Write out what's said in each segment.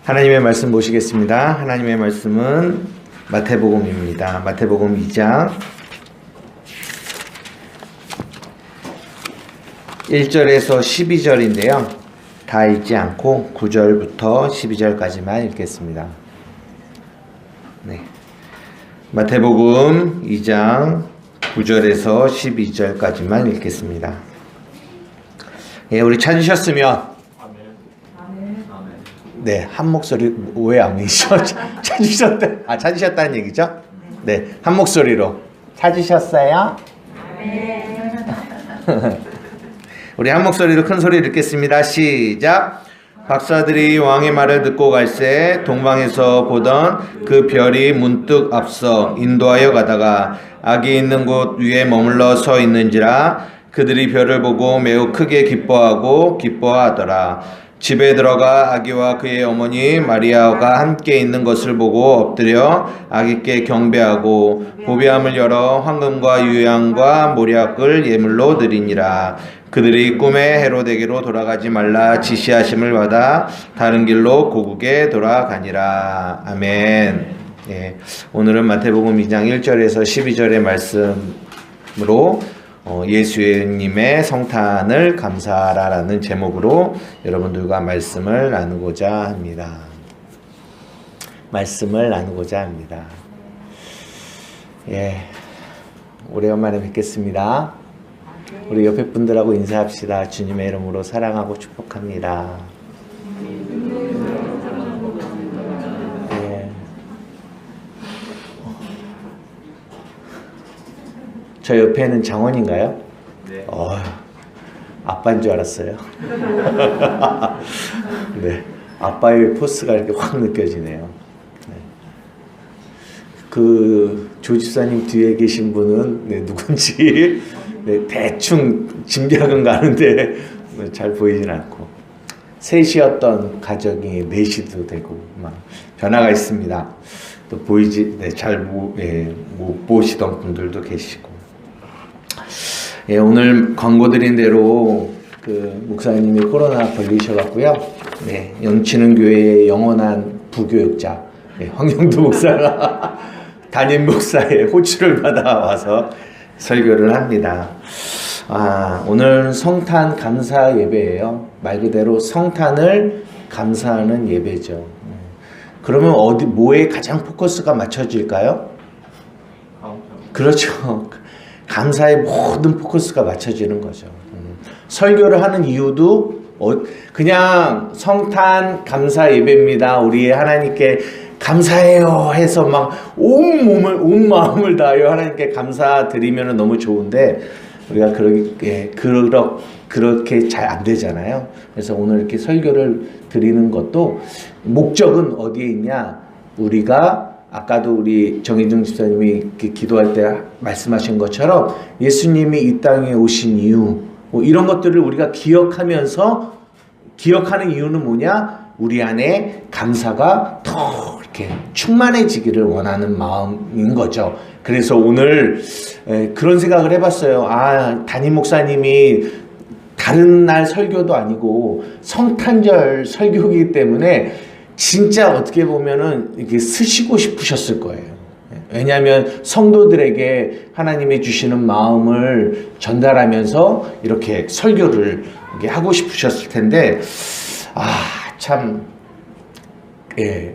하나님의 말씀 보시겠습니다. 하나님의 말씀은 마태복음입니다. 마태복음 2장 1절에서 12절인데요. 다 읽지 않고 9절부터 12절까지만 읽겠습니다. 네. 마태복음 2장 9절에서 12절까지만 읽겠습니다. 예, 우리 찾으셨으면 네, 한 목소리. 왜 아멘이죠? 찾으셨다는 얘기죠? 네, 한 목소리로 찾으셨어요? 우리 한 목소리로 큰 소리 읽겠습니다. 시작. 박사들이 왕의 말을 듣고 갈새 동방에서 보던 그 별이 문득 앞서 인도하여 가다가 악이 있는 곳 위에 머물러 서 있는지라 그들이 별을 보고 매우 크게 기뻐하더라. 집에 들어가 아기와 그의 어머니 마리아가 함께 있는 것을 보고 엎드려 아기께 경배하고 보배함을 열어 황금과 유향과 모략을 예물로 드리니라. 그들이 꿈에 헤로데게로 돌아가지 말라 지시하심을 받아 다른 길로 고국에 돌아가니라. 아멘. 예, 오늘은 마태복음 2장 1절에서 12절의 말씀으로 예수님의 성탄을 감사하라라는 제목으로 여러분들과 말씀을 나누고자 합니다. 예, 오래간만에 뵙겠습니다. 우리 옆에 분들하고 인사합시다. 주님의 이름으로 사랑하고 축복합니다. 예. 저 옆에는 장원인가요? 네. 아빠인 줄 알았어요. 네, 아빠의 포스가 이렇게 확 느껴지네요. 네. 그 조집사님 뒤에 계신 분은 누군지 대충 짐작은 가는데 잘 보이진 않고, 셋이었던 가정이 넷이도 되고 막 변화가 있습니다. 또 잘 못 보시던 분들도 계시고. 예, 오늘 광고 드린 대로 그 목사님이 코로나 걸리셔갖고요. 네, 영치는 교회의 영원한 부교육자 황영두 목사가 담임 목사의 호출을 받아와서 설교를 합니다. 오늘 성탄 감사 예배예요. 말 그대로 성탄을 감사하는 예배죠. 그러면 뭐에 가장 포커스가 맞춰질까요? 그렇죠. 감사의 모든 포커스가 맞춰지는 거죠. 설교를 하는 이유도 그냥 성탄 감사 예배입니다. 우리 하나님께 감사해요 해서 막 온 마음을 다하여 하나님께 감사드리면 너무 좋은데 우리가 그렇게 잘 안 되잖아요. 그래서 오늘 이렇게 설교를 드리는 것도 목적은 어디에 있냐? 우리가 아까도 우리 정희중 집사님이 기도할 때 말씀하신 것처럼 예수님이 이 땅에 오신 이유, 이런 것들을 우리가 기억하면서, 기억하는 이유는 뭐냐? 우리 안에 감사가 더 이렇게 충만해지기를 원하는 마음인 거죠. 그래서 오늘 그런 생각을 해봤어요. 담임 목사님이 다른 날 설교도 아니고 성탄절 설교이기 때문에 진짜 어떻게 보면은 이렇게 쓰시고 싶으셨을 거예요. 왜냐하면 성도들에게 하나님이 주시는 마음을 전달하면서 이렇게 설교를 이렇게 하고 싶으셨을 텐데, 참, 예,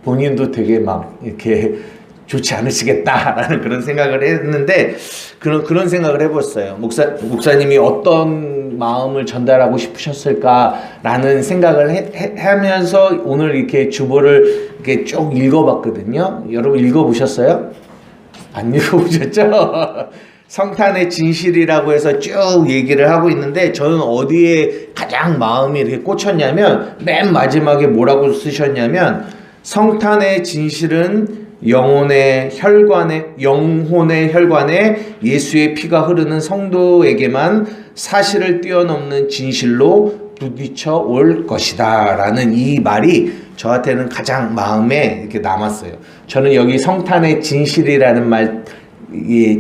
본인도 되게 막 이렇게 좋지 않으시겠다라는 그런 생각을 했는데, 그런 생각을 해봤어요. 목사님이 어떤 마음을 전달하고 싶으셨을까라는 생각을 하면서 오늘 이렇게 주보를 이렇게 쭉 읽어봤거든요. 여러분 읽어보셨어요? 안 읽어보셨죠? 성탄의 진실이라고 해서 쭉 얘기를 하고 있는데, 저는 어디에 가장 마음이 이렇게 꽂혔냐면, 맨 마지막에 뭐라고 쓰셨냐면, 성탄의 진실은 영혼의 혈관에 예수의 피가 흐르는 성도에게만 사실을 뛰어넘는 진실로 부딪혀 올 것이다 라는 이 말이 저한테는 가장 마음에 이렇게 남았어요. 저는 여기 성탄의 진실이라는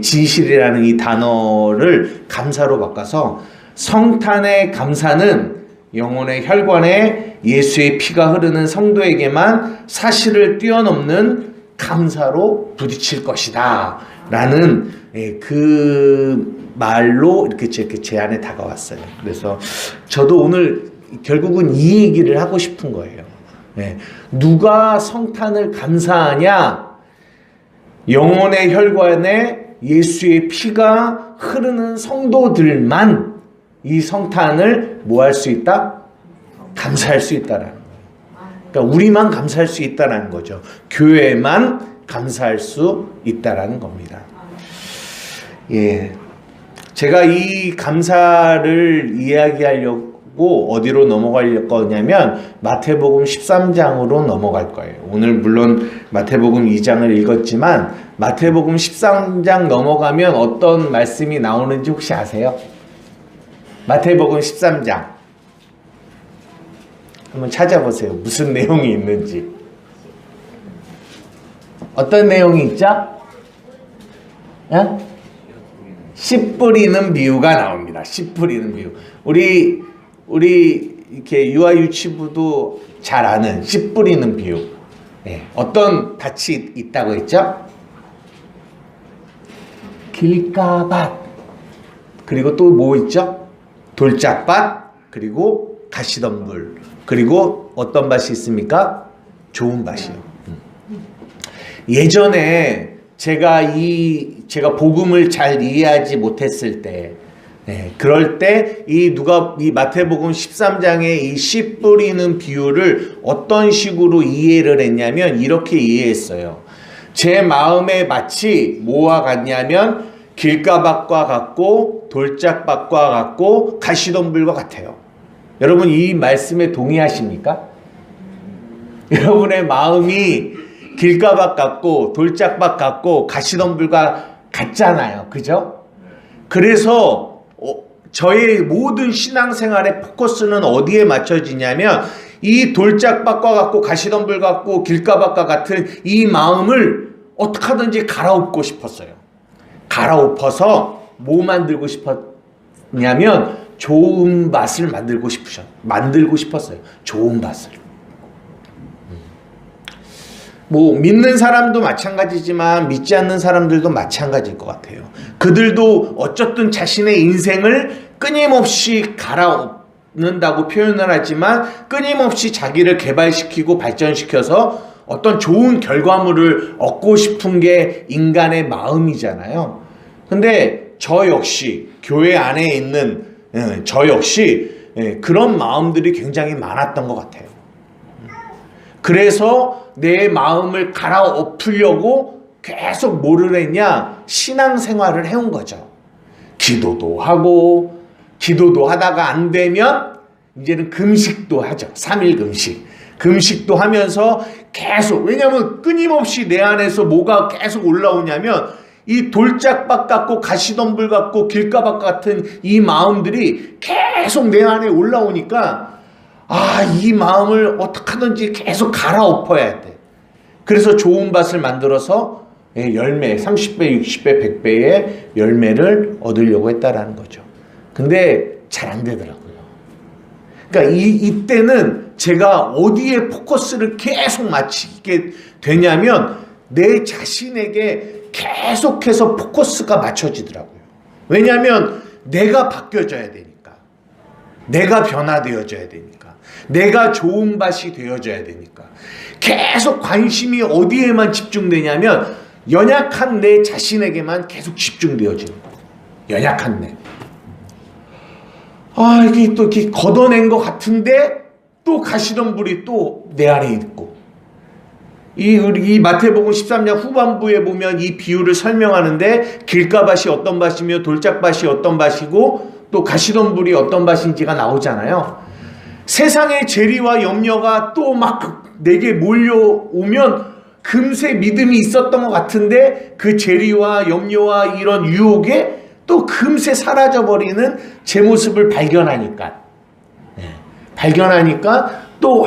진실이라는 이 단어를 감사로 바꿔서, 성탄의 감사는 영혼의 혈관에 예수의 피가 흐르는 성도에게만 사실을 뛰어넘는 감사로 부딪힐 것이다 라는 그 말로 이렇게 제 안에 다가왔어요. 그래서 저도 오늘 결국은 이 얘기를 하고 싶은 거예요. 누가 성탄을 감사하냐? 영혼의 혈관에 예수의 피가 흐르는 성도들만 이 성탄을 뭐 할 수 있다? 감사할 수 있다라는 거예요. 그러니까 우리만 감사할 수 있다라는 거죠. 교회만 감사할 수 있다라는 겁니다. 예, 제가 이 감사를 이야기하려고 어디로 넘어갈 거냐면 마태복음 13장으로 넘어갈 거예요. 오늘 물론 마태복음 2장을 읽었지만 마태복음 13장 넘어가면 어떤 말씀이 나오는지 혹시 아세요? 마태복음 13장 한번 찾아보세요. 무슨 내용이 있는지. 어떤 내용이 있죠? 씨 뿌리는 비유가 나옵니다. 씨 뿌리는 비유. 우리 이렇게 유아 유치부도 잘 아는 씨 뿌리는 비유. 어떤 밭이 있다고 했죠? 길가밭. 그리고 또 뭐 있죠? 돌짝밭. 그리고 가시덤불. 그리고 어떤 밭이 있습니까? 좋은 밭이요. 예전에 제가 복음을 잘 이해하지 못했을 때, 그럴 때 이 마태복음 13장의 이 씨 뿌리는 비유를 어떤 식으로 이해를 했냐면 이렇게 이해했어요. 제 마음의 밭이 뭐와 같냐면 길가밭과 같고 돌짝밭과 같고 가시덤불과 같아요. 여러분 이 말씀에 동의하십니까? 여러분의 마음이 길가밭 같고 돌짝밭 같고 가시덤불과 같잖아요. 그죠? 그래서 저의 모든 신앙생활의 포커스는 어디에 맞춰지냐면 이 돌짝밭과 같고 가시덤불 같고 길가밭과 같은 이 마음을 어떻게 하든지 갈아엎고 싶었어요. 갈아엎어서 뭐 만들고 싶었냐면 좋은 밭을 만들고 싶었어요. 좋은 밭을. 뭐 믿는 사람도 마찬가지지만 믿지 않는 사람들도 마찬가지일 것 같아요. 그들도 어쨌든 자신의 인생을 끊임없이 갈아엎는다고 표현을 하지만 끊임없이 자기를 개발시키고 발전시켜서 어떤 좋은 결과물을 얻고 싶은 게 인간의 마음이잖아요. 근데 저 역시 교회 안에 있는 저 역시 그런 마음들이 굉장히 많았던 것 같아요. 그래서 내 마음을 갈아엎으려고 계속 뭐를 했냐? 신앙생활을 해온 거죠. 기도도 하다가 안 되면 이제는 금식도 하죠. 3일 금식. 금식도 하면서 계속, 왜냐하면 끊임없이 내 안에서 뭐가 계속 올라오냐면 이 돌짝밭 같고 가시덤불 같고 길가밭 같은 이 마음들이 계속 내 안에 올라오니까 이 마음을 어떻게 하든지 계속 갈아엎어야 돼. 그래서 좋은 밭을 만들어서 열매 30배, 60배, 100배의 열매를 얻으려고 했다라는 거죠. 근데 잘 안 되더라고요. 그러니까 이때는 제가 어디에 포커스를 계속 맞추게 되냐면 내 자신에게 계속해서 포커스가 맞춰지더라고요. 왜냐하면 내가 바뀌어져야 되니까. 내가 변화되어져야 되니까. 내가 좋은 밭이 되어져야 되니까. 계속 관심이 어디에만 집중되냐면 연약한 내 자신에게만 계속 집중되어지는 거예요. 연약한 내. 이게 또 이렇게 걷어낸 것 같은데 또 가시덤불이 또 내 안에 있고. 이 마태복음 13장 후반부에 보면 이 비유를 설명하는데 길가밭이 어떤 밭이며 돌짝밭이 어떤 밭이고 또 가시덤불이 어떤 밭인지가 나오잖아요. 세상의 재리와 염려가 또 막 내게 몰려오면 금세 믿음이 있었던 것 같은데 그 재리와 염려와 이런 유혹에 또 금세 사라져버리는 제 모습을 발견하니까 또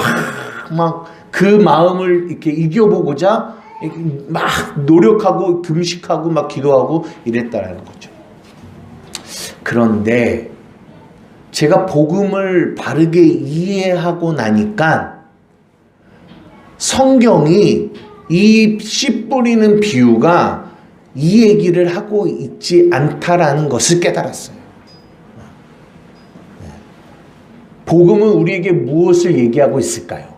막 그 마음을 이렇게 이겨보고자 막 노력하고 금식하고 막 기도하고 이랬다라는 거죠. 그런데 제가 복음을 바르게 이해하고 나니까 성경이 이 씨 뿌리는 비유가 이 얘기를 하고 있지 않다라는 것을 깨달았어요. 복음은 우리에게 무엇을 얘기하고 있을까요?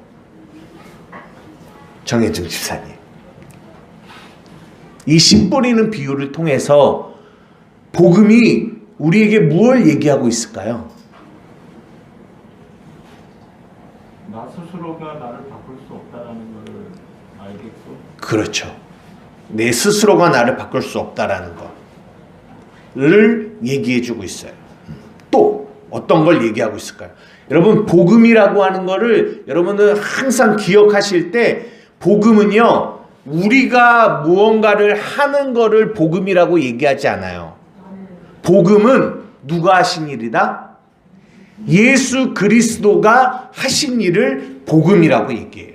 정혜중 집사님. 이 씨 뿌리는 비유를 통해서 복음이 우리에게 무엇을 얘기하고 있을까요? 나 스스로가 나를 바꿀 수 없다라는 것을 알겠고. 그렇죠. 내 스스로가 나를 바꿀 수 없다라는 것을 얘기해주고 있어요. 또 어떤 걸 얘기하고 있을까요? 여러분, 복음이라고 하는 거를 여러분은 항상 기억하실 때, 복음은요, 우리가 무언가를 하는 거를 복음이라고 얘기하지 않아요. 복음은 누가 하신 일이다? 예수 그리스도가 하신 일을 복음이라고 얘기해요.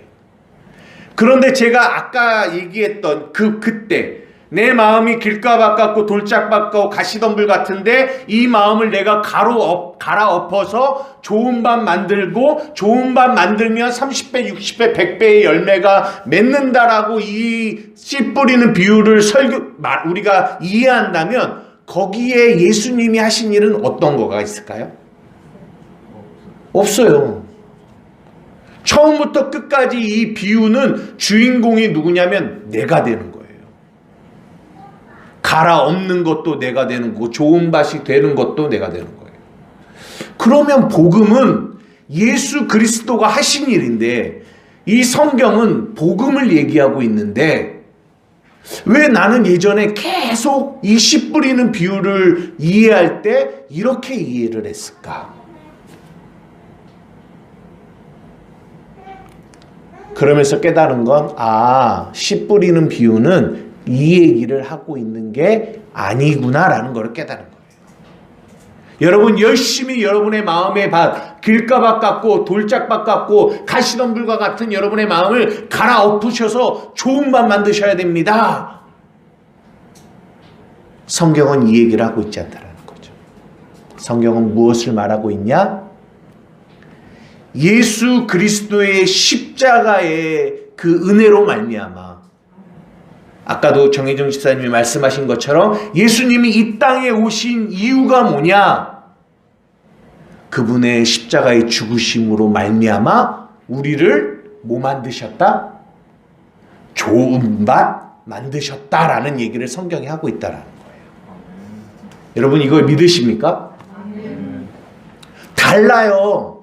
그런데 제가 아까 얘기했던 그때 내 마음이 길가밭 같고 돌짝밭 같고 가시덤불 같은데 이 마음을 내가 갈아엎어서 좋은 밭 만들고 좋은 밭 만들면 30배, 60배, 100배의 열매가 맺는다라고 이 씨 뿌리는 비유를 우리가 이해한다면 거기에 예수님이 하신 일은 어떤 거가 있을까요? 없어요. 처음부터 끝까지 이 비유는 주인공이 누구냐면 내가 되는 거예요. 갈아엎는 것도 내가 되는 거고 좋은 밭이 되는 것도 내가 되는 거예요. 그러면 복음은 예수 그리스도가 하신 일인데 이 성경은 복음을 얘기하고 있는데 왜 나는 예전에 계속 이 씨 뿌리는 비유를 이해할 때 이렇게 이해를 했을까? 그러면서 깨달은 건 씨 뿌리는 비유는 이 얘기를 하고 있는 게 아니구나라는 걸 깨달은 거예요. 여러분, 열심히 여러분의 마음의 밭, 길가밭 같고 돌짝밭 같고 가시덤불과 같은 여러분의 마음을 갈아엎으셔서 좋은 밭 만드셔야 됩니다. 성경은 이 얘기를 하고 있지 않다는 거죠. 성경은 무엇을 말하고 있냐? 예수 그리스도의 십자가의 그 은혜로 말미암아, 아까도 정혜정 집사님이 말씀하신 것처럼 예수님이 이 땅에 오신 이유가 뭐냐? 그분의 십자가의 죽으심으로 말미암아 우리를 뭐 만드셨다? 좋은 밭 만드셨다라는 얘기를 성경이 하고 있다라는 거예요. 여러분, 이걸 믿으십니까? 달라요.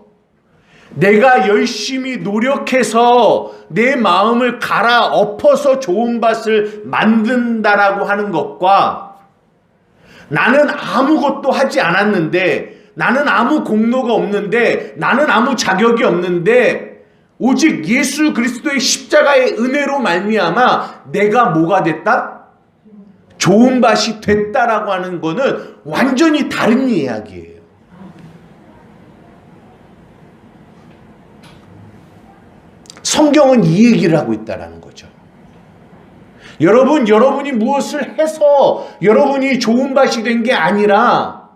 내가 열심히 노력해서 내 마음을 갈아엎어서 좋은 밭을 만든다라고 하는 것과 나는 아무것도 하지 않았는데, 나는 아무 공로가 없는데, 나는 아무 자격이 없는데 오직 예수 그리스도의 십자가의 은혜로 말미암아 내가 뭐가 됐다? 좋은 밭이 됐다라고 하는 거는 완전히 다른 이야기예요. 성경은 이 얘기를 하고 있다는 거죠. 여러분이 무엇을 해서 여러분이 좋은 밭이 된 게 아니라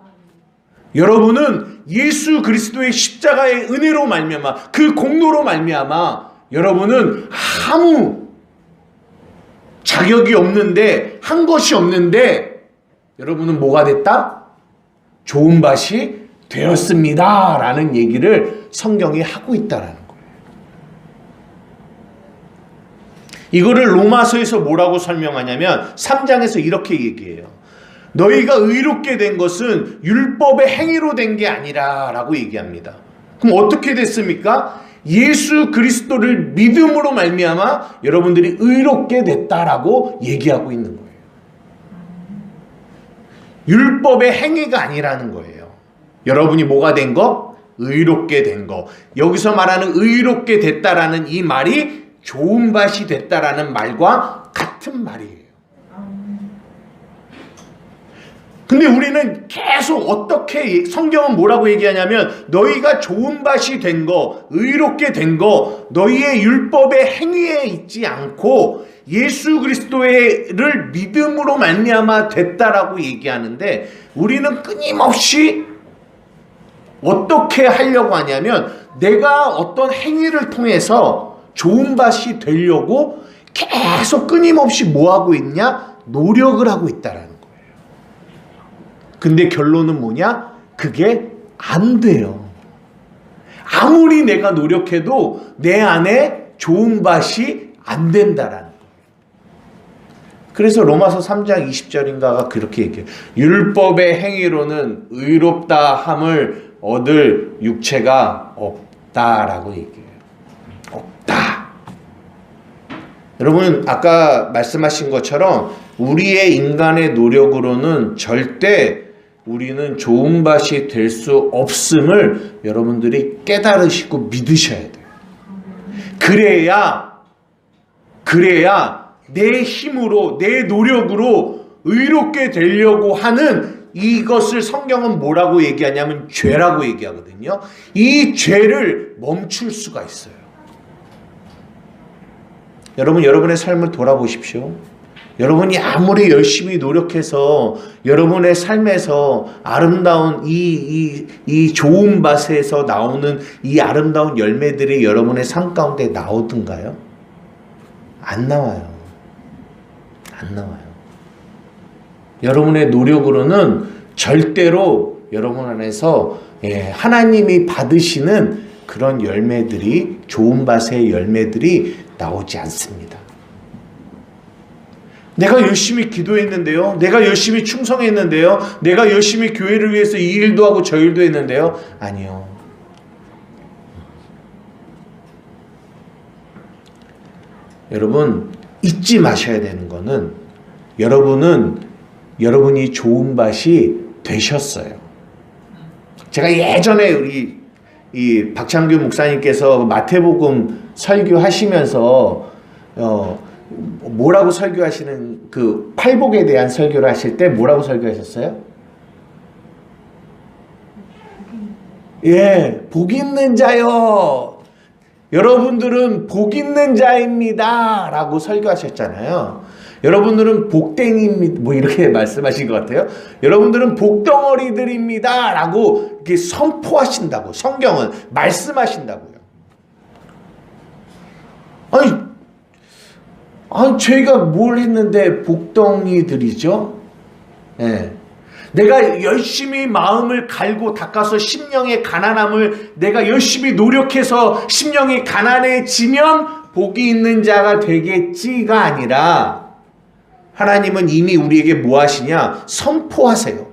여러분은 예수 그리스도의 십자가의 은혜로 말미암아, 그 공로로 말미암아 여러분은 아무 자격이 없는데, 한 것이 없는데 여러분은 뭐가 됐다? 좋은 밭이 되었습니다 라는 얘기를 성경이 하고 있다는 거예요. 이거를 로마서에서 뭐라고 설명하냐면 3장에서 이렇게 얘기해요. 너희가 의롭게 된 것은 율법의 행위로 된 게 아니라 라고 얘기합니다. 그럼 어떻게 됐습니까? 예수 그리스도를 믿음으로 말미암아 여러분들이 의롭게 됐다라고 얘기하고 있는 거예요. 율법의 행위가 아니라는 거예요. 여러분이 뭐가 된 거? 의롭게 된 거. 여기서 말하는 의롭게 됐다라는 이 말이 좋은 밭이 됐다라는 말과 같은 말이에요. 근데 우리는 계속 어떻게, 성경은 뭐라고 얘기하냐면 너희가 좋은 밭이 된 거, 의롭게 된 거, 너희의 율법의 행위에 있지 않고 예수 그리스도를 믿음으로 말미암아 됐다라고 얘기하는데, 우리는 끊임없이 어떻게 하려고 하냐면 내가 어떤 행위를 통해서 좋은 밭이 되려고 계속 끊임없이 뭐 하고 있냐? 노력을 하고 있다라는 거예요. 근데 결론은 뭐냐? 그게 안 돼요. 아무리 내가 노력해도 내 안에 좋은 밭이 안 된다라는 거예요. 그래서 로마서 3장 20절인가가 그렇게 얘기해요. 율법의 행위로는 의롭다 함을 얻을 육체가 없다라고 얘기해요. 없다. 여러분 아까 말씀하신 것처럼 우리의 인간의 노력으로는 절대 우리는 좋은 밭이 될 수 없음을 여러분들이 깨달으시고 믿으셔야 돼요. 그래야 내 힘으로 내 노력으로 의롭게 되려고 하는 이것을 성경은 뭐라고 얘기하냐면 죄라고 얘기하거든요. 이 죄를 멈출 수가 있어요. 여러분 여러분의 삶을 돌아보십시오. 여러분이 아무리 열심히 노력해서 여러분의 삶에서 아름다운 이 좋은 밭에서 나오는 이 아름다운 열매들이 여러분의 삶 가운데 나오던가요? 안 나와요. 안 나와요. 여러분의 노력으로는 절대로 여러분 안에서 하나님이 받으시는 그런 열매들이 좋은 밭의 열매들이 나오지 않습니다. 내가 열심히 기도했는데요. 내가 열심히 충성했는데요. 내가 열심히 교회를 위해서 이 일도 하고 저 일도 했는데요. 아니요. 여러분 잊지 마셔야 되는 거는 여러분이 좋은 밭이 되셨어요. 제가 예전에 우리 이 박창규 목사님께서 마태복음 설교하시면서 뭐라고 설교하시는 그 팔복에 대한 설교를 하실 때 뭐라고 설교하셨어요? 예, 복 있는 자요. 여러분들은 복 있는 자입니다. 라고 설교하셨잖아요. 여러분들은 복댕입니다. 뭐 이렇게 말씀하신 것 같아요. 여러분들은 복덩어리들입니다. 라고 이렇게 선포하신다고. 성경은 말씀하신다고요. 아니 저희가 뭘 했는데 복덩이들이죠? 예. 내가 열심히 마음을 갈고 닦아서 심령의 가난함을 내가 열심히 노력해서 심령이 가난해지면 복이 있는 자가 되겠지가 아니라 하나님은 이미 우리에게 뭐 하시냐? 선포하세요.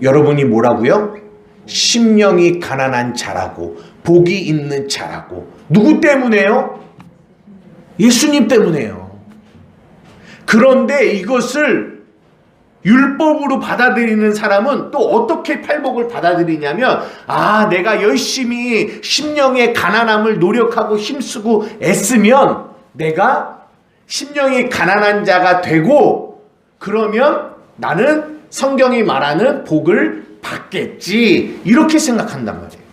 여러분이 뭐라고요? 심령이 가난한 자라고 복이 있는 자라고. 누구 때문에요? 예수님 때문에요. 그런데 이것을 율법으로 받아들이는 사람은 또 어떻게 팔복을 받아들이냐면 내가 열심히 심령의 가난함을 노력하고 힘쓰고 애쓰면 내가 심령이 가난한 자가 되고 그러면 나는 성경이 말하는 복을 받겠지 이렇게 생각한단 말이에요.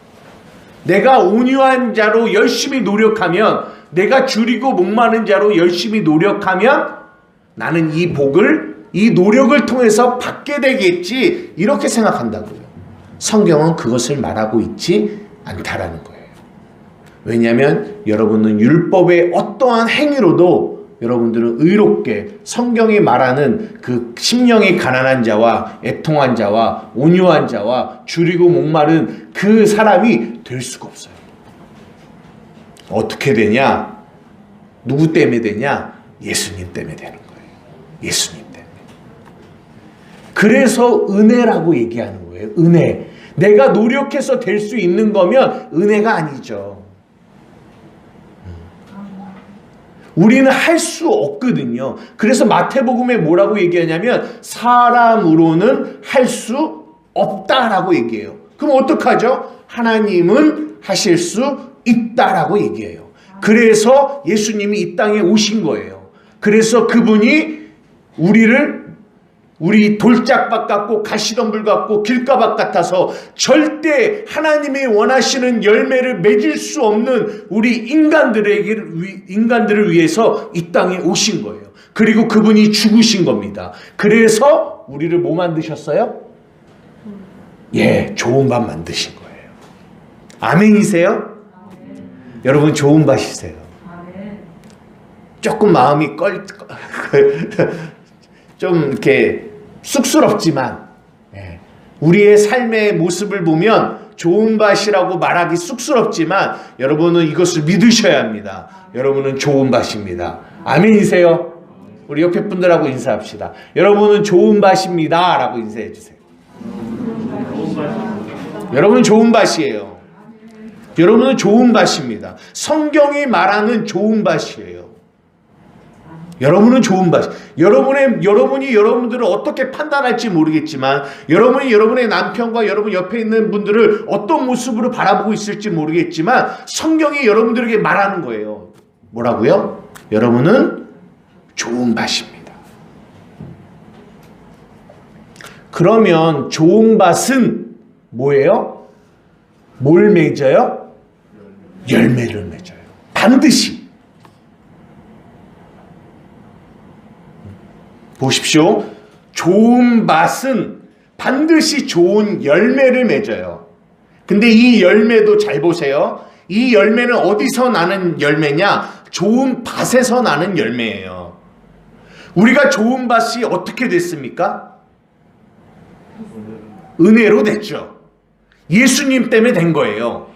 내가 온유한 자로 열심히 노력하면 내가 줄이고 목마른 자로 열심히 노력하면 나는 이 복을 이 노력을 통해서 받게 되겠지 이렇게 생각한다고요. 성경은 그것을 말하고 있지 않다라는 거예요. 왜냐하면 여러분은 율법의 어떠한 행위로도 여러분들은 의롭게 성경이 말하는 그 심령이 가난한 자와 애통한 자와 온유한 자와 줄이고 목마른 그 사람이 될 수가 없어요. 어떻게 되냐? 누구 때문에 되냐? 예수님 때문에 되는 거예요. 예수님 때문에. 그래서 은혜라고 얘기하는 거예요. 은혜. 내가 노력해서 될 수 있는 거면 은혜가 아니죠. 우리는 할 수 없거든요. 그래서 마태복음에 뭐라고 얘기하냐면 사람으로는 할 수 없다라고 얘기해요. 그럼 어떡하죠? 하나님은 하실 수 있다라고 얘기해요. 그래서 예수님이 이 땅에 오신 거예요. 그래서 그분이 우리 돌짝밭 같고 가시덤불 같고 길가밭 같아서 절대 하나님이 원하시는 열매를 맺을 수 없는 우리 인간들을 위해서 이 땅에 오신 거예요. 그리고 그분이 죽으신 겁니다. 그래서 우리를 뭐 만드셨어요? 좋은 밥 만드신 거예요. 아멘이세요? 여러분 좋은 밭이세요. 조금 마음이 좀 이렇게 쑥스럽지만 우리의 삶의 모습을 보면 좋은 밭이라고 말하기 쑥스럽지만 여러분은 이것을 믿으셔야 합니다. 여러분은 좋은 밭입니다. 아멘이세요? 우리 옆에 분들하고 인사합시다. 여러분은 좋은 밭입니다 라고 인사해 주세요. 여러분은 좋은 밭이에요. 여러분은 좋은 밭입니다. 성경이 말하는 좋은 밭이에요. 여러분은 좋은 밭. 여러분이 여러분들을 어떻게 판단할지 모르겠지만 여러분이 여러분의 남편과 여러분 옆에 있는 분들을 어떤 모습으로 바라보고 있을지 모르겠지만 성경이 여러분들에게 말하는 거예요. 뭐라고요? 여러분은 좋은 밭입니다. 그러면 좋은 밭은 뭐예요? 뭘 맺어요? 열매를 맺어요. 반드시. 보십시오. 좋은 밭은 반드시 좋은 열매를 맺어요. 근데 이 열매도 잘 보세요. 이 열매는 어디서 나는 열매냐? 좋은 밭에서 나는 열매예요. 우리가 좋은 밭이 어떻게 됐습니까? 은혜로 됐죠. 예수님 때문에 된 거예요.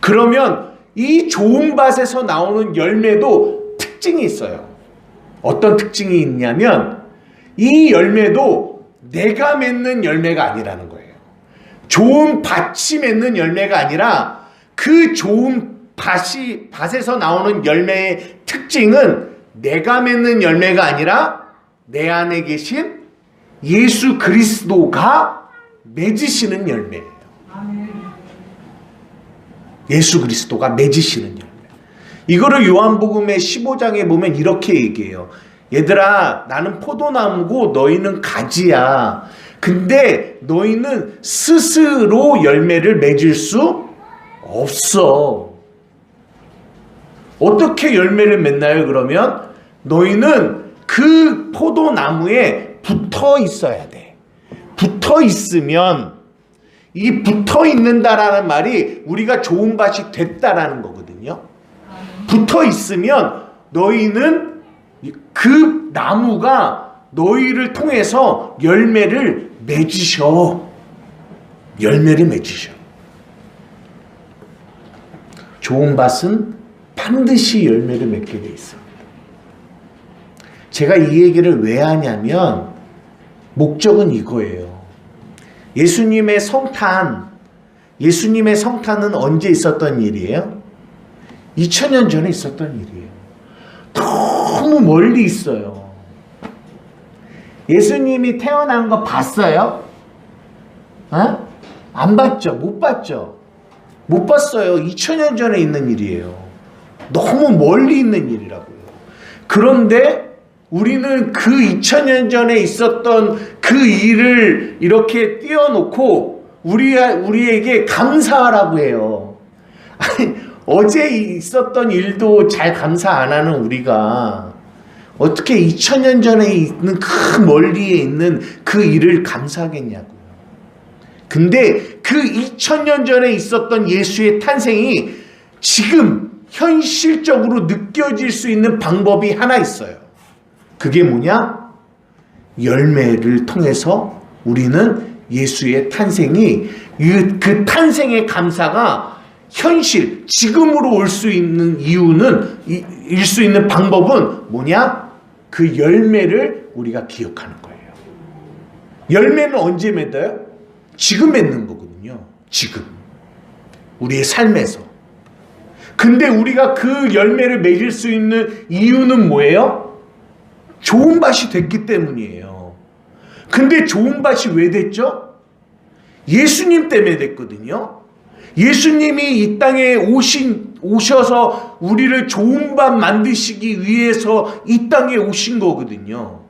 그러면 이 좋은 밭에서 나오는 열매도 특징이 있어요. 어떤 특징이 있냐면 이 열매도 내가 맺는 열매가 아니라는 거예요. 좋은 밭이 맺는 열매가 아니라 그 좋은 밭에서 나오는 열매의 특징은 내가 맺는 열매가 아니라 내 안에 계신 예수 그리스도가 맺으시는 열매예요. 예수 그리스도가 맺으시는 열매. 이거를 요한복음의 15장에 보면 이렇게 얘기해요. 얘들아, 나는 포도나무고 너희는 가지야. 근데 너희는 스스로 열매를 맺을 수 없어. 어떻게 열매를 맺나요? 그러면 너희는 그 포도나무에 붙어 있어야 돼. 붙어 있으면 이 붙어 있는다라는 말이 우리가 좋은 밭이 됐다라는 거거든요. 붙어 있으면 너희는 그 나무가 너희를 통해서 열매를 맺으셔. 열매를 맺으셔. 좋은 밭은 반드시 열매를 맺게 돼 있습니다. 제가 이 얘기를 왜 하냐면 목적은 이거예요. 예수님의 성탄은 언제 있었던 일이에요? 2000년 전에 있었던 일이에요. 너무 멀리 있어요. 예수님이 태어난 거 봤어요? 안 봤죠? 못 봤죠? 못 봤어요. 2000년 전에 있는 일이에요. 너무 멀리 있는 일이라고요. 그런데 우리는 그 2000년 전에 있었던 그 일을 이렇게 띄워놓고 우리에게 감사하라고 해요. 아니, 어제 있었던 일도 잘 감사 안 하는 우리가 어떻게 2000년 전에 있는 그 멀리에 있는 그 일을 감사하겠냐고요. 근데 그 2000년 전에 있었던 예수의 탄생이 지금 현실적으로 느껴질 수 있는 방법이 하나 있어요. 그게 뭐냐? 열매를 통해서 우리는 예수의 탄생이 그 탄생의 감사가 현실, 지금으로 올 수 있는 이유는, 일 수 있는 방법은 뭐냐? 그 열매를 우리가 기억하는 거예요. 열매는 언제 맺어요? 지금 맺는 거거든요. 지금. 우리의 삶에서. 근데 우리가 그 열매를 맺을 수 있는 이유는 뭐예요? 좋은 밭이 됐기 때문이에요. 근데 좋은 밭이 왜 됐죠? 예수님 때문에 됐거든요. 예수님이 이 땅에 오셔서 우리를 좋은 밭 만드시기 위해서 이 땅에 오신 거거든요.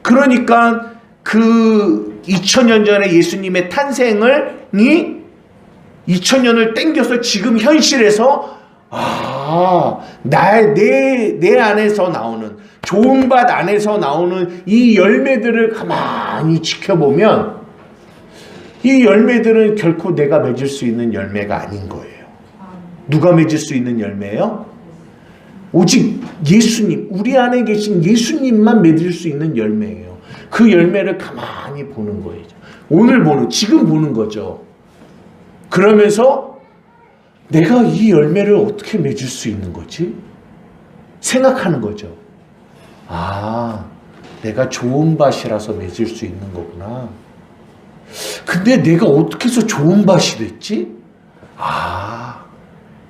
그러니까 그 2000년 전에 예수님의 탄생이 2000년을 땡겨서 지금 현실에서 내 안에서 나오는 좋은 밭 안에서 나오는 이 열매들을 가만히 지켜보면 이 열매들은 결코 내가 맺을 수 있는 열매가 아닌 거예요. 누가 맺을 수 있는 열매예요? 오직 예수님, 우리 안에 계신 예수님만 맺을 수 있는 열매예요. 그 열매를 가만히 보는 거예요. 오늘 보는, 지금 보는 거죠. 그러면서 내가 이 열매를 어떻게 맺을 수 있는 거지? 생각하는 거죠. 아, 내가 좋은 밭이라서 맺을 수 있는 거구나. 근데 내가 어떻게 해서 좋은 밭이 됐지? 아,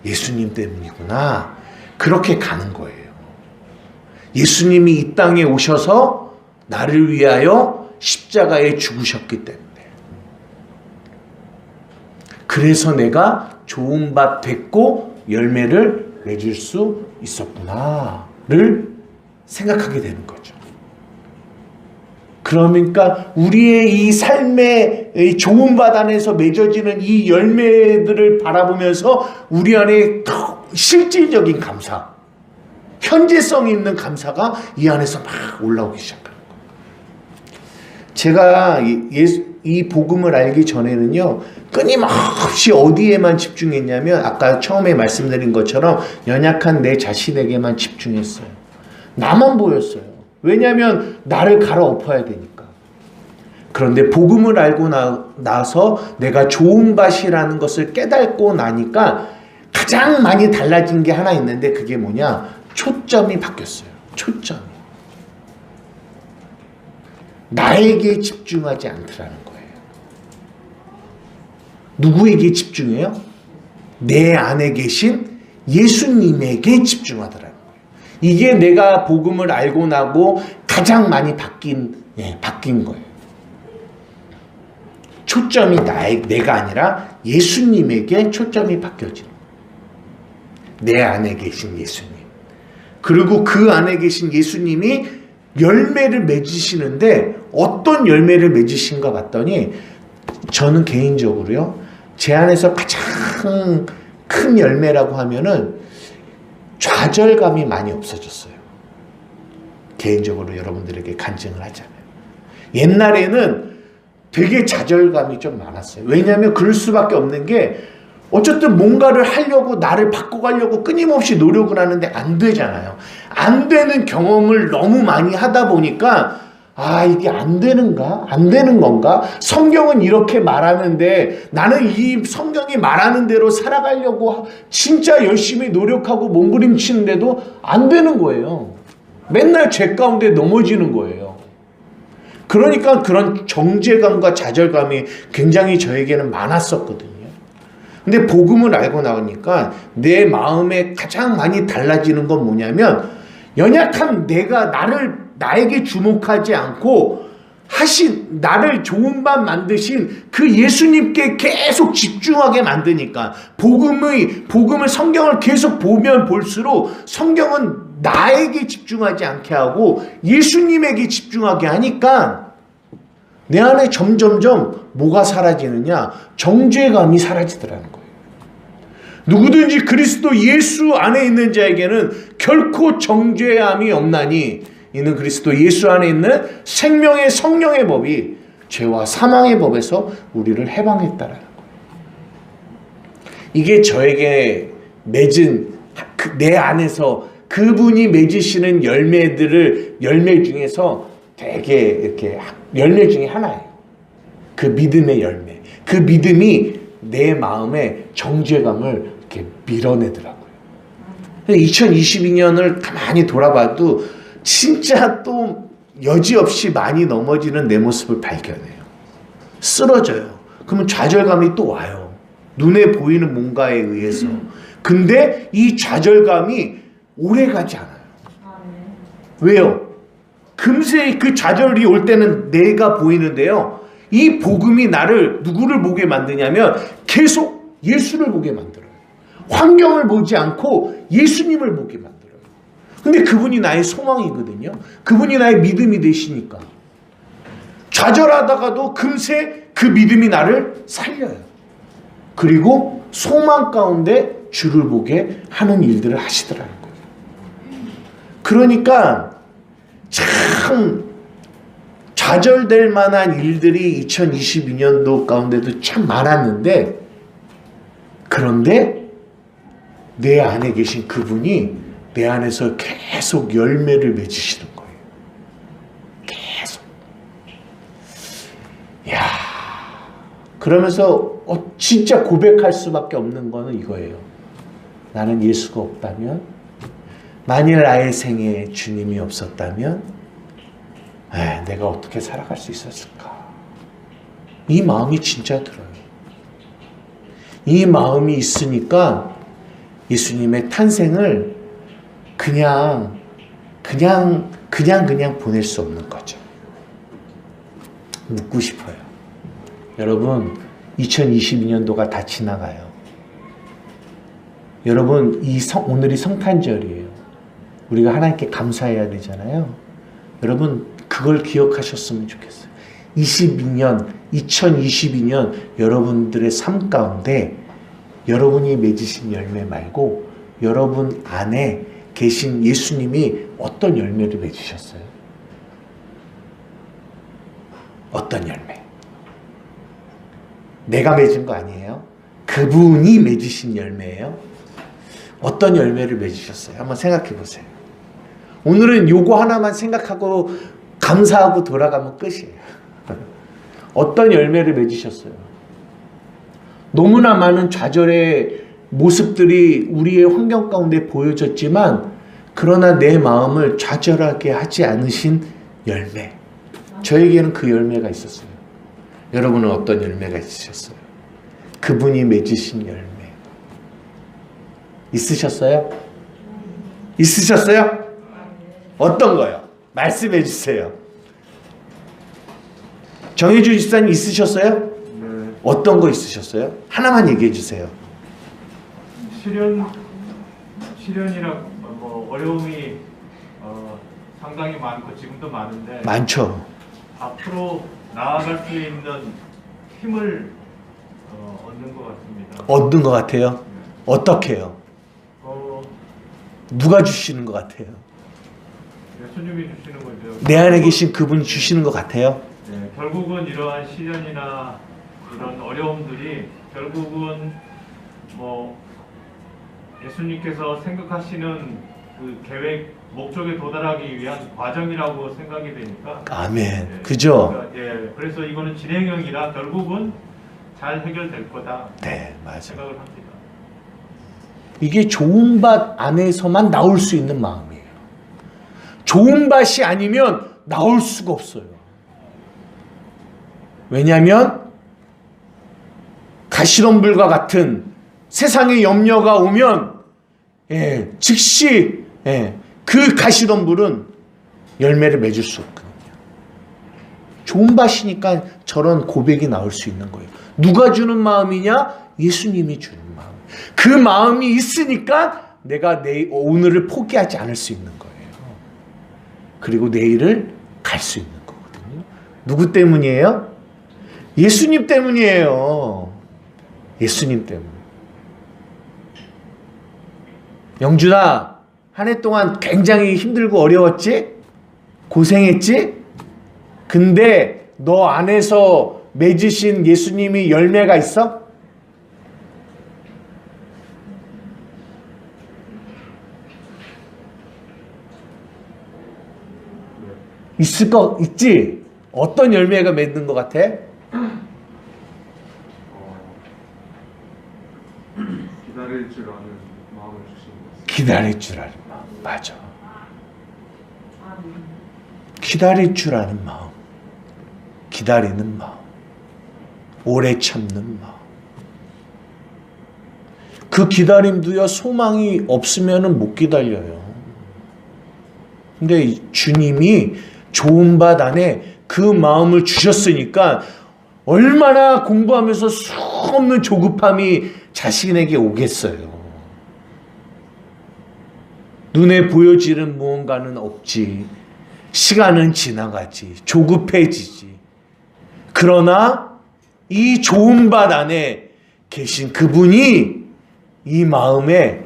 예수님 때문이구나. 그렇게 가는 거예요. 예수님이 이 땅에 오셔서 나를 위하여 십자가에 죽으셨기 때문에. 그래서 내가 좋은 밭 됐고 열매를 맺을 수 있었구나를 생각하게 되는 거죠. 그러니까 우리의 이 삶의 이 좋은 밭 안에서 맺어지는 이 열매들을 바라보면서 우리 안에 더 실질적인 감사, 현재성 있는 감사가 이 안에서 막 올라오기 시작하는 거예요. 제가 이 복음을 알기 전에는요, 끊임없이 어디에만 집중했냐면 아까 처음에 말씀드린 것처럼 연약한 내 자신에게만 집중했어요. 나만 보였어요. 왜냐하면 나를 갈아엎어야 되니까. 그런데 복음을 알고 나서 내가 좋은 밭이라는 것을 깨닫고 나니까 가장 많이 달라진 게 하나 있는데 그게 뭐냐? 초점이 바뀌었어요. 초점이. 나에게 집중하지 않더라는 거예요. 누구에게 집중해요? 내 안에 계신 예수님에게 집중하더라는 거예요. 이게 내가 복음을 알고 나고 가장 많이 바뀐 거예요. 초점이 내가 아니라 예수님에게 초점이 바뀌어지는 거예요. 내 안에 계신 예수님. 그리고 그 안에 계신 예수님이 열매를 맺으시는데 어떤 열매를 맺으신가 봤더니 저는 개인적으로요, 제 안에서 가장 큰 열매라고 하면은 좌절감이 많이 없어졌어요. 개인적으로 여러분들에게 간증을 하자면. 옛날에는 되게 좌절감이 좀 많았어요. 왜냐하면 그럴 수밖에 없는 게 어쨌든 뭔가를 하려고 나를 바꿔가려고 끊임없이 노력을 하는데 안 되잖아요. 안 되는 경험을 너무 많이 하다 보니까 아, 이게 안 되는가? 안 되는 건가? 성경은 이렇게 말하는데 나는 이 성경이 말하는 대로 살아가려고 진짜 열심히 노력하고 몸부림치는데도 안 되는 거예요. 맨날 죄 가운데 넘어지는 거예요. 그러니까 그런 정죄감과 좌절감이 굉장히 저에게는 많았었거든요. 근데 복음을 알고 나니까 내 마음에 가장 많이 달라지는 건 뭐냐면 연약한 내가 나에게 주목하지 않고 나를 좋은 밭 만드신 그 예수님께 계속 집중하게 만드니까 복음을 성경을 계속 보면 볼수록 성경은 나에게 집중하지 않게 하고 예수님에게 집중하게 하니까 내 안에 점점점 뭐가 사라지느냐? 정죄감이 사라지더라는 거예요. 누구든지 그리스도 예수 안에 있는 자에게는 결코 정죄함이 없나니 이는 그리스도 예수 안에 있는 생명의 성령의 법이 죄와 사망의 법에서 우리를 해방했다라는 거예요. 이게 저에게 맺은 내 안에서 그분이 맺으시는 열매 중에서 되게 이렇게 열매 중에 하나예요. 그 믿음의 열매. 그 믿음이 내 마음에 정죄감을 이렇게 밀어내더라고요. 2022년을 가만히 돌아봐도 진짜 또 여지없이 많이 넘어지는 내 모습을 발견해요. 쓰러져요. 그러면 좌절감이 또 와요. 눈에 보이는 뭔가에 의해서. 근데 이 좌절감이 오래가지 않아요. 왜요? 금세 그 좌절이 올 때는 내가 보이는데요. 이 복음이 누구를 보게 만드냐면 계속 예수를 보게 만들어요. 환경을 보지 않고 예수님을 보게 만들어요. 근데 그분이 나의 소망이거든요. 그분이 나의 믿음이 되시니까. 좌절하다가도 금세 그 믿음이 나를 살려요. 그리고 소망 가운데 주를 보게 하는 일들을 하시더라는 거예요. 그러니까 참 좌절될 만한 일들이 2022년도 가운데도 참 많았는데, 그런데 내 안에 계신 그분이 내 안에서 계속 열매를 맺으시는 거예요. 계속. 야, 그러면서 진짜 고백할 수밖에 없는 거는 이거예요. 나는 예수가 없다면, 만일 나의 생에 주님이 없었다면 내가 어떻게 살아갈 수 있었을까? 이 마음이 진짜 들어요. 이 마음이 있으니까 예수님의 탄생을 그냥 보낼 수 없는 거죠. 묻고 싶어요. 여러분, 2022년도가 다 지나가요. 여러분, 오늘이 성탄절이에요. 우리가 하나님께 감사해야 되잖아요. 여러분, 그걸 기억하셨으면 좋겠어요. 2022년 여러분들의 삶 가운데 여러분이 맺으신 열매 말고 여러분 안에 계신 예수님이 어떤 열매를 맺으셨어요? 어떤 열매? 내가 맺은 거 아니에요? 그분이 맺으신 열매예요? 어떤 열매를 맺으셨어요? 한번 생각해 보세요. 오늘은 요거 하나만 생각하고 감사하고 돌아가면 끝이에요. 어떤 열매를 맺으셨어요? 너무나 많은 좌절의 모습들이 우리의 환경 가운데 보여졌지만, 그러나 내 마음을 좌절하게 하지 않으신 열매. 저에게는 그 열매가 있었어요. 여러분은 어떤 열매가 있으셨어요? 그분이 맺으신 열매. 있으셨어요? 있으셨어요? 어떤 거요? 말씀해 주세요. 정혜주 집사님 있으셨어요? 네. 어떤 거 있으셨어요? 하나만 얘기해 주세요. 시련이라 어려움이 상당히 많고 지금도 많은데 많죠. 앞으로 나아갈 수 있는 힘을 얻는 것 같습니다. 얻는 것 같아요? 어떻게요? 누가 주시는 것 같아요? 예수님이 주시는 거죠. 내 안에 계신 그분이 주시는 것 같아요? 네, 결국은 이러한 시련이나 이런 어려움들이 결국은 예수님께서 생각하시는 그 계획, 목적에 도달하기 위한 과정이라고 생각이 되니까. 아멘. 네, 그죠? 그러니까, 그래서 이거는 진행형이라 결국은 잘 해결될 거다. 네, 맞아요. 생각을 합니다. 이게 좋은 밭 안에서만 나올 수 있는 마음이에요. 좋은 밭이 아니면 나올 수가 없어요. 왜냐하면 가시덤불과 같은 세상의 염려가 오면 즉시 그 가시덤불은 열매를 맺을 수 없거든요. 좋은 밭이니까 저런 고백이 나올 수 있는 거예요. 누가 주는 마음이냐? 예수님이 주는 마음. 그 마음이 있으니까 내가 오늘을 포기하지 않을 수 있는 거예요. 그리고 내일을 갈 수 있는 거거든요. 누구 때문이에요? 예수님 때문이에요. 예수님 때문에. 영준아, 한 해 동안 굉장히 힘들고 어려웠지? 고생했지? 근데 너 안에서 맺으신 예수님이 열매가 있어? 있을 거 있지? 어떤 열매가 맺는 것 같아? 기다릴 줄 아는 마음을 주신 것. 기다릴 줄 아는 마음. 맞아. 기다릴 줄 아는 마음. 기다리는 마음. 오래 참는 마음. 그 기다림도요, 소망이 없으면 못 기다려요. 근데 주님이 좋은 밭 안에 그 마음을 주셨으니까 얼마나 공부하면서 수없는 조급함이 자신에게 오겠어요. 눈에 보여지는 무언가는 없지. 시간은 지나가지. 조급해지지. 그러나 이 좋은 밭 안에 계신 그분이 이 마음에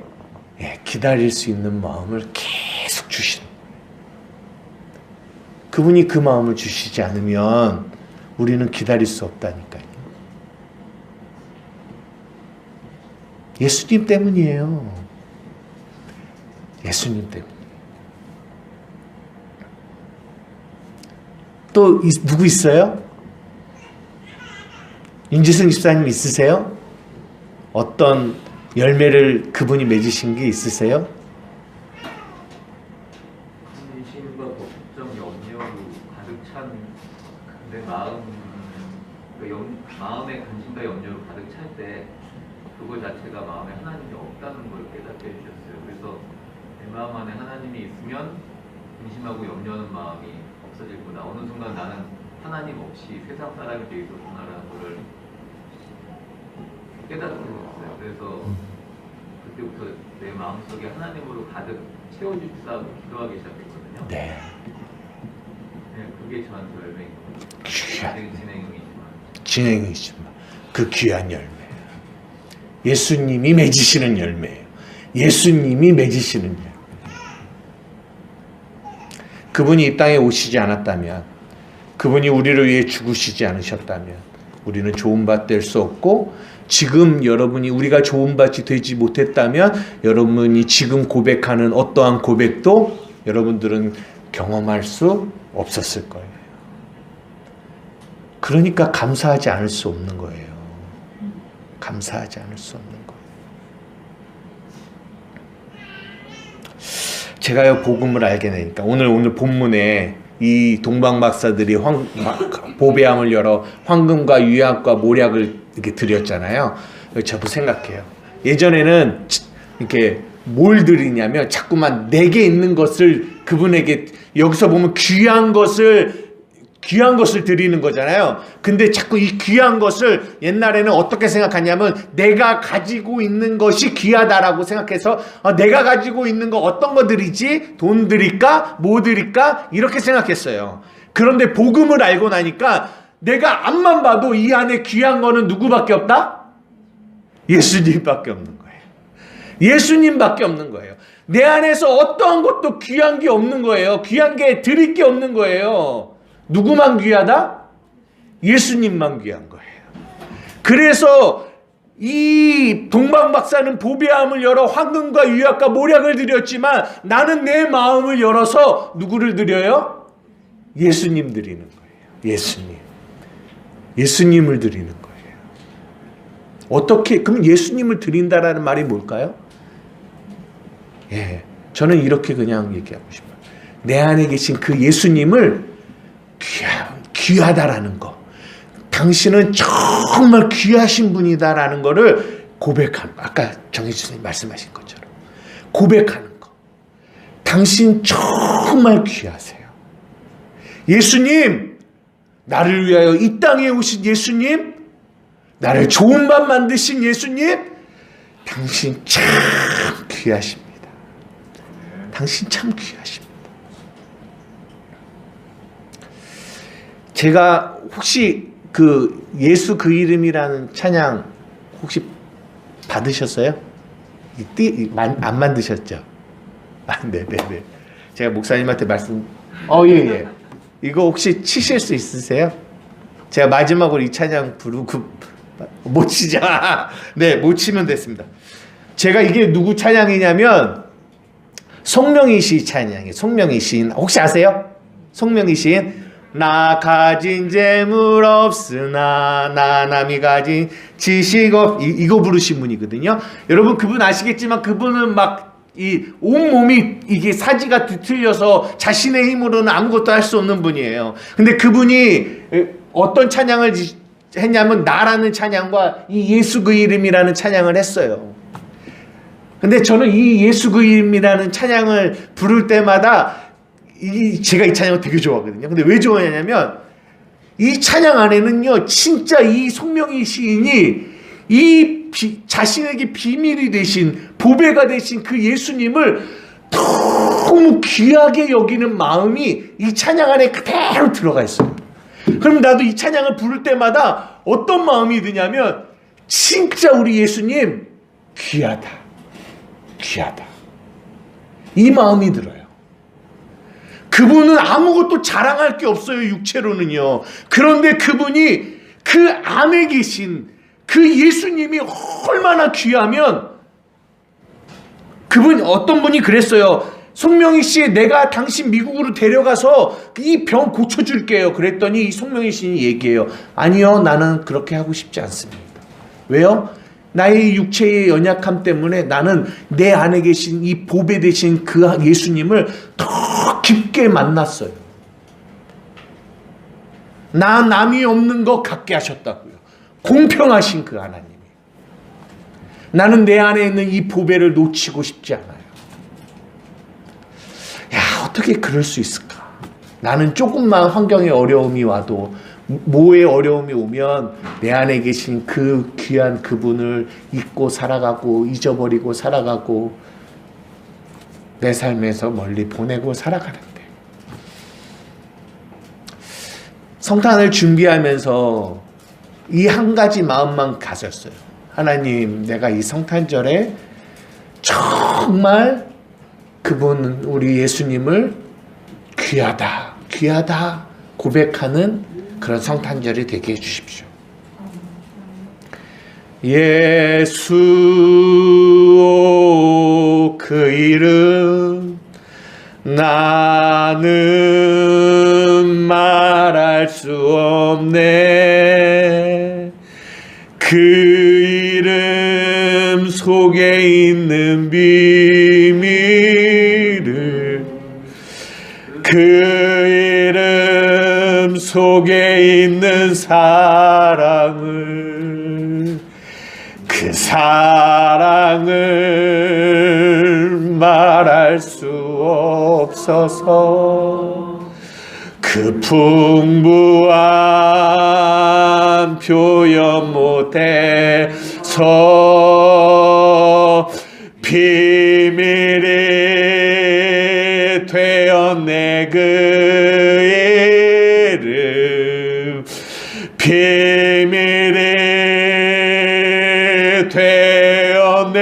기다릴 수 있는 마음을 계속 주시는 거예요. 그분이 그 마음을 주시지 않으면 우리는 기다릴 수 없다니까요. 예수님 때문이에요. 예수님 때문에. 또 누구 있어요? 윤지승 집사님 있으세요? 어떤 열매를 그분이 맺으신 게 있으세요? 신과 법정 염려로 가득 찬 내 마음, 마음의 관심과 염려로 가득 찰 때 그거 자체가 마음에 하나님이 없다는 걸 깨닫게 해주셨어요. 그래서 내 마음 안에 하나님이 있으면 근심하고 염려하는 마음이 없어지구나. 어느 순간 나는 하나님 없이 세상 사람이 되어 있었구나라는 것을 깨닫게 됐어요. 그래서 그때부터 내 마음속에 하나님으로 가득 채워주시다고 기도하기 시작했거든요. 네. 네, 그게 저한테 열매인 거예요. 진행이지만. 진행이지만 그 귀한 열매. 예수님이 맺으시는 열매예요. 예수님이 맺으시는 열매. 그분이 이 땅에 오시지 않았다면, 그분이 우리를 위해 죽으시지 않으셨다면 우리는 좋은 밭 될 수 없고, 지금 여러분이 우리가 좋은 밭이 되지 못했다면 여러분이 지금 고백하는 어떠한 고백도 여러분들은 경험할 수 없었을 거예요. 그러니까 감사하지 않을 수 없는 거예요. 감사하지 않을 수 없는 거예요. 제가요 복음을 알게 되니까 오늘 본문에 이 동방 박사들이 보배함을 열어 황금과 유약과 모략을 이렇게 드렸잖아요. 저도 생각해요. 예전에는 이렇게 뭘 드리냐면 자꾸만 내게 있는 것을 그분에게, 여기서 보면 귀한 것을 드리는 거잖아요. 근데 자꾸 이 귀한 것을 옛날에는 어떻게 생각하냐면 내가 가지고 있는 것이 귀하다라고 생각해서 내가 가지고 있는 거 어떤 거 드리지? 돈 드릴까? 뭐 드릴까? 이렇게 생각했어요. 그런데 복음을 알고 나니까 내가 앞만 봐도 이 안에 귀한 거는 누구밖에 없다? 예수님밖에 없는 거예요. 예수님밖에 없는 거예요. 내 안에서 어떠한 것도 귀한 게 없는 거예요. 귀한 게 드릴 게 없는 거예요. 누구만 귀하다? 예수님만 귀한 거예요. 그래서 이 동방 박사는 보배함을 열어 황금과 유약과 모략을 드렸지만 나는 내 마음을 열어서 누구를 드려요? 예수님 드리는 거예요. 예수님을 드리는 거예요. 어떻게, 그럼 예수님을 드린다라는 말이 뭘까요? 저는 이렇게 그냥 얘기하고 싶어요. 내 안에 계신 그 예수님을 귀하다라는 거, 당신은 정말 귀하신 분이다라는 거를 고백하는 거. 아까 정혜주님 말씀하신 것처럼 고백하는 거. 당신 정말 귀하세요. 예수님, 나를 위하여 이 땅에 오신 예수님, 나를 좋은 밥 만드신 예수님, 당신 참 귀하십니다. 당신 참 귀하십니다. 제가 혹시 그 예수 그 이름이라는 찬양 혹시 받으셨어요? 안 만드셨죠? 네네네. 제가 목사님한테 예. 이거 혹시 치실 수 있으세요? 제가 마지막으로 이 찬양 부르고 못 치자. 네, 못 치면 됐습니다. 제가 이게 누구 찬양이냐면 송명희 씨 찬양이에요. 송명희 시인 혹시 아세요? 송명희 시인 나 가진 재물 없으나 나 남이 가진 지식 이거 부르신 분이거든요. 여러분 그분 아시겠지만 그분은 막 이 온몸이 이게 사지가 뒤틀려서 자신의 힘으로는 아무것도 할 수 없는 분이에요. 근데 그분이 어떤 찬양을 했냐면 나라는 찬양과 이 예수 그 이름이라는 찬양을 했어요. 근데 저는 이 예수 그 이름이라는 찬양을 부를 때마다 제가 이 찬양을 되게 좋아하거든요. 근데 왜 좋아하냐면 이 찬양 안에는요 진짜 이 송명희 시인이 자신에게 비밀이 되신 보배가 되신 그 예수님을 너무 귀하게 여기는 마음이 이 찬양 안에 그대로 들어가 있어요. 그럼 나도 이 찬양을 부를 때마다 어떤 마음이 드냐면 진짜 우리 예수님 귀하다 이 마음이 들어요. 그분은 아무것도 자랑할 게 없어요, 육체로는요. 그런데 그분이 그 안에 계신 그 예수님이 얼마나 귀하면, 그분 어떤 분이 그랬어요. 송명희 씨, 내가 당신 미국으로 데려가서 이 병 고쳐줄게요. 그랬더니 이 송명희 씨는 얘기해요. 아니요, 나는 그렇게 하고 싶지 않습니다. 왜요? 나의 육체의 연약함 때문에 나는 내 안에 계신 이 보배 되신 그 예수님을 더 깊게 만났어요. 나 남이 없는 거 갖게 하셨다고요. 공평하신 그 하나님이. 나는 내 안에 있는 이 보배를 놓치고 싶지 않아요. 야, 어떻게 그럴 수 있을까? 나는 조금만 환경에 어려움이 와도, 뭐에 어려움이 오면 내 안에 계신 그 귀한 그분을 잊고 살아가고 잊어버리고 살아가고 내 삶에서 멀리 보내고 살아가는데, 성탄을 준비하면서 이 한 가지 마음만 가졌어요. 하나님, 내가 이 성탄절에 정말 그분, 우리 예수님을 귀하다, 귀하다 고백하는 그런 성탄절이 되게 해주십시오. 예수 그 이름 나는 말할 수 없네. 그 이름 속에 있는 비밀을, 그 이름 속에 있는 사랑을, 그 사랑을 말할 수 없어서 그 풍부한 표현 못해서 비밀이 되었네. 그 이름 비밀이 되었네.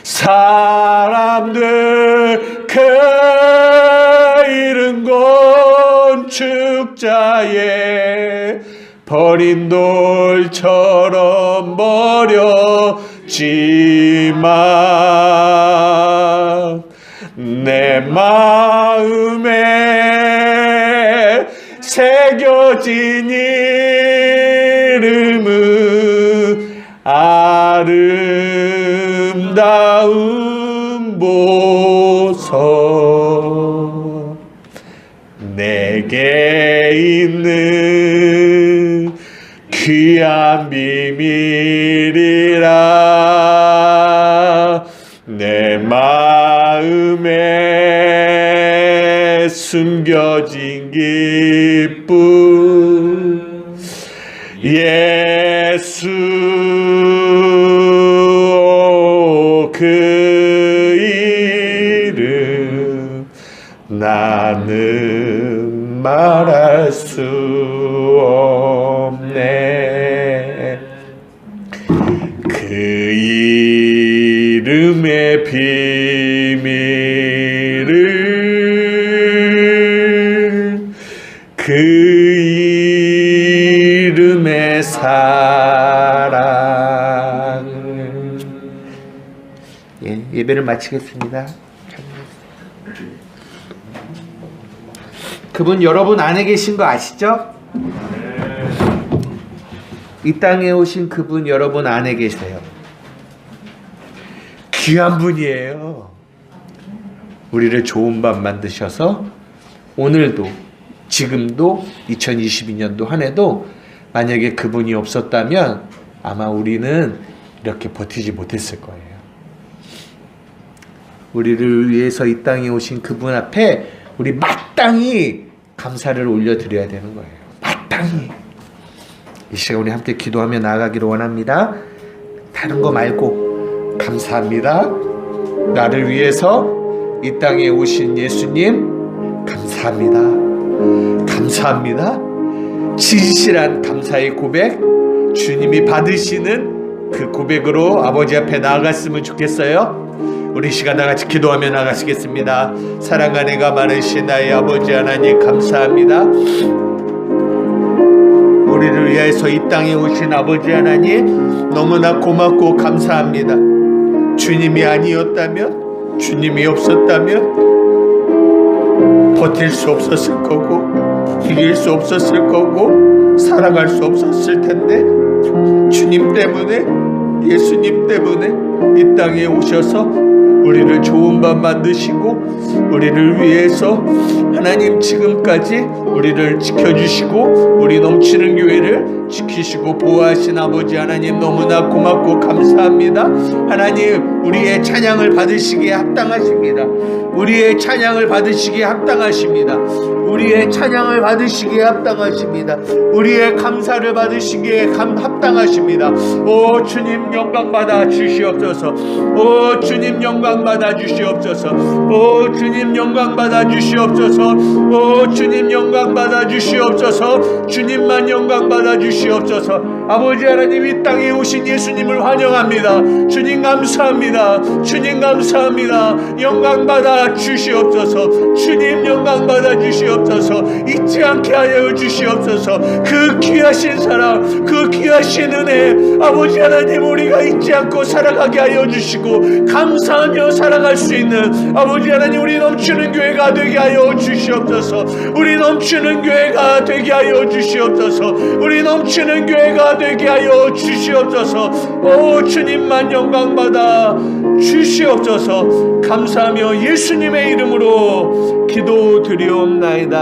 사람들 그 이름 건축자의 버린 돌처럼 버렸지만 내 마음에 새겨진 이름은 아름다운 보석, 내게 있는 귀한 비밀이라. 내 마음에 숨겨진 기쁨, 예수 그 이름 나는 말할 수 없네. 그 이름의 비밀을, 그 이름의 사랑을. 예배를 마치겠습니다. 그분 여러분 안에 계신 거 아시죠? 이 땅에 오신 그분 여러분 안에 계세요. 귀한 분이에요. 우리를 좋은 밤 만드셔서 오늘도, 지금도, 2022년도 한 해도 만약에 그분이 없었다면 아마 우리는 이렇게 버티지 못했을 거예요. 우리를 위해서 이 땅에 오신 그분 앞에 우리 마땅히 감사를 올려드려야 되는 거예요. 마땅히. 이 시간 우리 함께 기도하며 나아가기를 원합니다. 다른 거 말고 감사합니다. 나를 위해서 이 땅에 오신 예수님 감사합니다. 감사합니다. 진실한 감사의 고백, 주님이 받으시는 그 고백으로 아버지 앞에 나아갔으면 좋겠어요. 우리 시간 다같이 기도하며 나가시겠습니다. 사랑과 애가 많으신 나의 아버지 하나님 감사합니다. 우리를 위해서 이 땅에 오신 아버지 하나님 너무나 고맙고 감사합니다. 주님이 아니었다면, 주님이 없었다면 버틸 수 없었을 거고, 이길 수 없었을 거고, 살아갈 수 없었을 텐데, 주님 때문에, 예수님 때문에 이 땅에 오셔서 우리를 좋은 밥 만드시고 우리를 위해서 하나님 지금까지 우리를 지켜주시고 우리 넘치는 교회를 지키시고 보호하신 아버지 하나님 너무나 고맙고 감사합니다. 하나님 우리의 찬양을 받으시기에 합당하십니다. 우리의 찬양을 받으시기에 합당하십니다. 우리의 찬양을 받으시기에 합당하십니다. 우리의 감사를 받으시기에 합당하십니다. 오 주님 영광 받아 주시옵소서. 오 주님 영광 받아 주시옵소서. 오 주님 영광 받아 주시옵소서. 오 주님 영광 받아 주시옵소서. 주님만 영광 받아 주시옵소서. 아버지 하나님 이 땅에 오신 예수님을 환영합니다. 주님 감사합니다. 주님 감사합니다. 영광 받아 주시옵소서. 주님 영광 받아 주시옵소서. 잊지 않게 하여 주시옵소서. 그 귀하신 사랑, 그 귀하신 은혜 아버지 하나님 우리가 잊지 않고 살아가게 하여 주시고 감사하며 살아갈 수 있는 아버지 하나님 우리 넘치는 교회가 되게 하여 주시옵소서. 우리 넘치는 교회가 되게 하여 주시옵소서. 우리 넘치는 교회가 되게 하여 주시옵소서. 오 주님만 영광 받아 주시옵소서. 감사하며 예수님의 이름으로 기도드리옵나이다.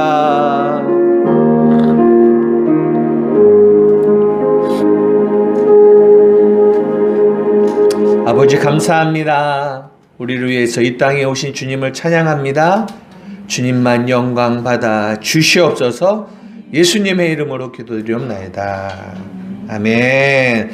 아버지 감사합니다. 우리를 위해서 이 땅에 오신 주님을 찬양합니다. 주님만 영광 받아 주시옵소서. 예수님의 이름으로 기도드리옵나이다. 아멘.